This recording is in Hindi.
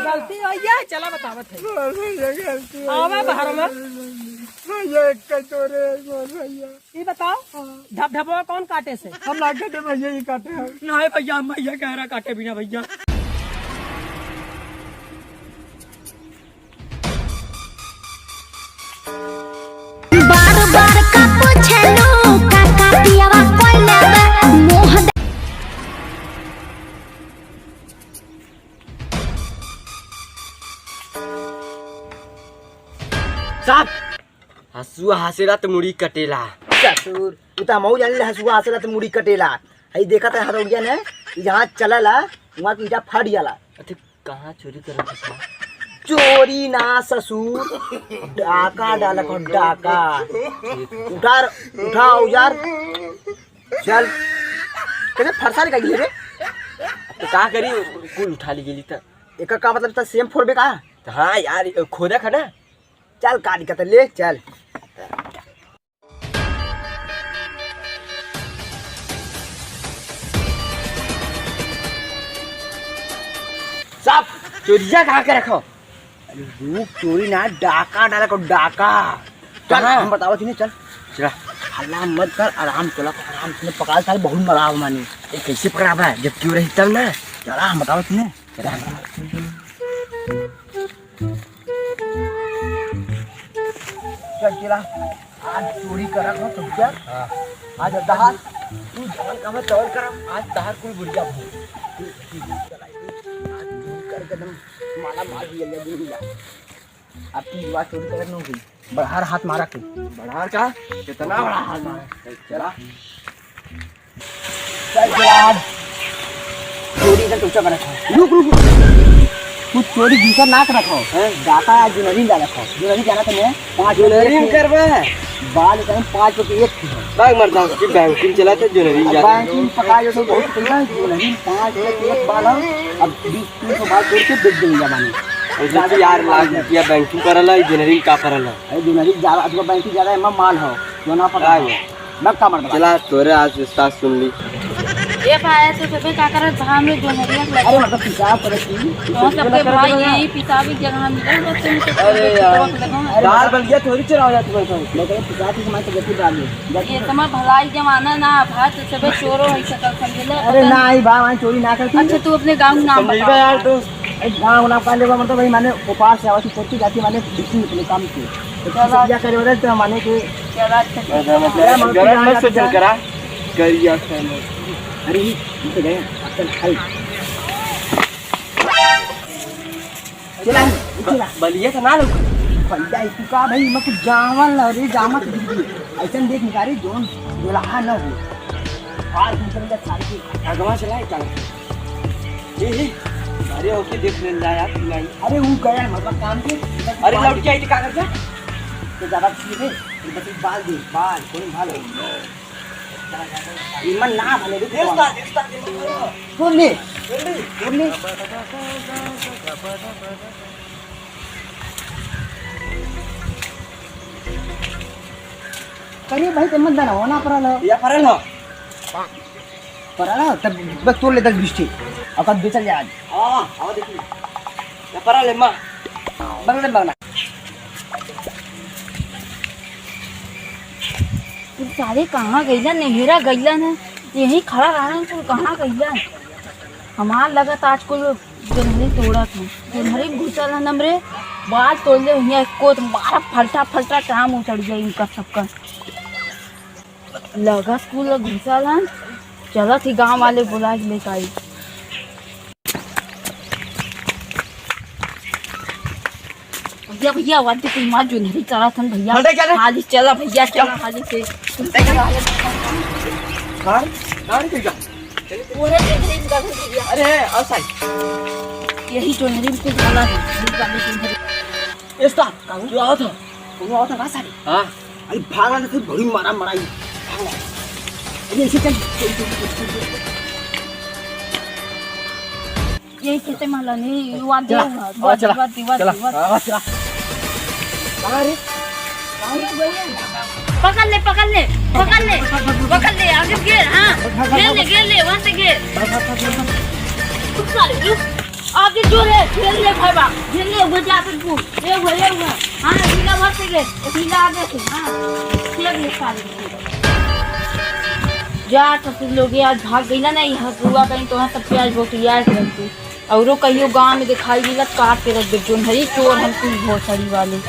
गलती हो गया, चला बतावत है। आवा बाहर में ये बताओ धबधबा कौन काटे से? हम ना काटे भैया, ये काटे हैं। नहीं भैया, भैया कह रहा काटे बिना भैया। बार बार का पूछलो काका पियावा कोई लेबे मोह साहब हसुआ हासेला तो मुड़ी कटेला। ससुर उता मऊ जानी हसुआ हासेला तो मुड़ी कटेला। हई देखा था हरौड़िया ने जहाँ चलला वहाँ की ईटा फट जाला। अरे कहाँ चोरी करत था? चोरी ना ससुर, डाका डाला को डाका। उठा औजार चल कैसे फरसा निकाल रे। तो का करी कुल उठा ली गेली त एक का मतलब था सेम फोड़बे का। तो हाँ यार खोदा खना चल का दिक्कत है, ले चल। साहब चोरिया कहाँ के रखो? अरे रुक, चोरी ना डाका डाला को डाका। चल हम बताओ तुम्हें, चल चला। हल्ला मत कर, आराम चला, आराम से पकड़ा साल बहुत मराव माने। ये कैसे पकड़ा बा जब क्यों रही तब ना? चला हम बताओ तुम्हें। चला चल चला, आज चोरी करा को तुम क्या? आज दहार तू जवन काम तवन कर, आज दहार कोई बुढ़िया भूल कर कदम माला मार दिया दुनिया। आपकी बात चोरी कर न हुई, बड़हार हाथ मारा के। बढ़ार का कितना बड़ा हाथ मारा। चला चल चला, चोरी का टूचा कर रखा। रुक रुक, कुछ चोरी दूसरा ना कर रखो है। डाटा जुनरी डाल रखो, जुनरी जाना तुम्हें 5 जुनरी करबे बाल टाइम 5 रुपए एक थी। बाग मरता हूँ कि बैंकिंग चला तो जुनरी जा बैंकिंग पका जो तो बहुत पैसा है। जुनरी 5 रुपए एक बाल है। अब 20-300 बाल तोड़ के बेच देंगे जमाने। और यार लाख रुपया बैंकिंग करला जुनरी का करला। अरे जुनरी ज्यादा अथवा बैंकिंग ज्यादा एमा माल हो जो ना पता है। मैं का मर चला तोरे आज विस्तार सुन ली। ये पाया तो सबे का करत भाम में जो नरिया लगे। अरे मतलब पिसा परती तो सबके भाई यही पिता भी जगह मिला तो तुम अरे यार दाल बलिया थोड़ी चला जाती है तो लेकिन पिसा की समाज से गति डाल दे। ये तुम्हारा भलाई जमाना ना भात सबे चोरो है सकल समझले। अरे नहीं बा, मैं चोरी ना करती। अच्छा तू अपने गांव नाम बता यार तो गाँव ना पा लेगा मतलब भाई माने उपास से आवासी छोटी जाती माने बिल्कुल अपने काम की तो क्या करे वाले तो माने के चला मतलब गरम मत से चल करा करिया खाना। अरे ये गए असल खाई चला चला बलिया तो ना लोग पंजा इसका का भाई मैं कुछ जावल रे जामत ऐसा देख निकारे जोन दुल्हा न हो और दूसरे का सारी अगवा चला है चल ये अरे ओके देख ले जा यार नहीं। अरे वो गया मतलब काम के। अरे लौट के आई का कर जा तो ज्यादा सीधे बस बाल दे बाल कोई भालो इमन ना भले रे देस्ता कौन ने करिए भाई ते मत ना होना परल या परल हो तब बस तोड़ ले 10-20 ठी अब बेचल जा आज। हां आओ देखी या परल है मां बगना तू सारे कहाँ गईला नेहरा गईला ना यही खड़ा रहा तू कहाँ गईला। हमार लगत आज कोई जनहरी तोड़ा था जनहरी घुसल है नमरे बाल तोड़ ले यहाँ को मारा फलटा काम उचड़ जाए इनका सबका लगा स्कूल घुसल है। चला थी गांव वाले बुला लेकर आई। भैया वादी कोई माँ जो नहीं चला था भैया हाली चला भैया चला हाली से कार क्या अरे आउटसाइड यही जो नरी को चला है एस्ता जो आओ था का सारी। हां अरे भागा ना फिर बड़ी मारा मराई अरे ऐसे चल यही खेते माला नहीं वाद दे चला अरे पकड़ ले आगे गिर। हाँ गिर ले वहाँ से गिर। रुक साले रुक। आप जो है खेल ले भाई बाप खेल ले वो जा कर पूछ ये हुआ हां नीला भर से गए नीला आगे से हां खेल ले साले जा तो लोग आज भाग गई ना नहीं हसुआ कहीं तो सब प्याज बोटिया करती औरो कहियो गांव में दिखाई दिला काट के रख दे जो हरी चोर हम कुल भोसड़ी वाले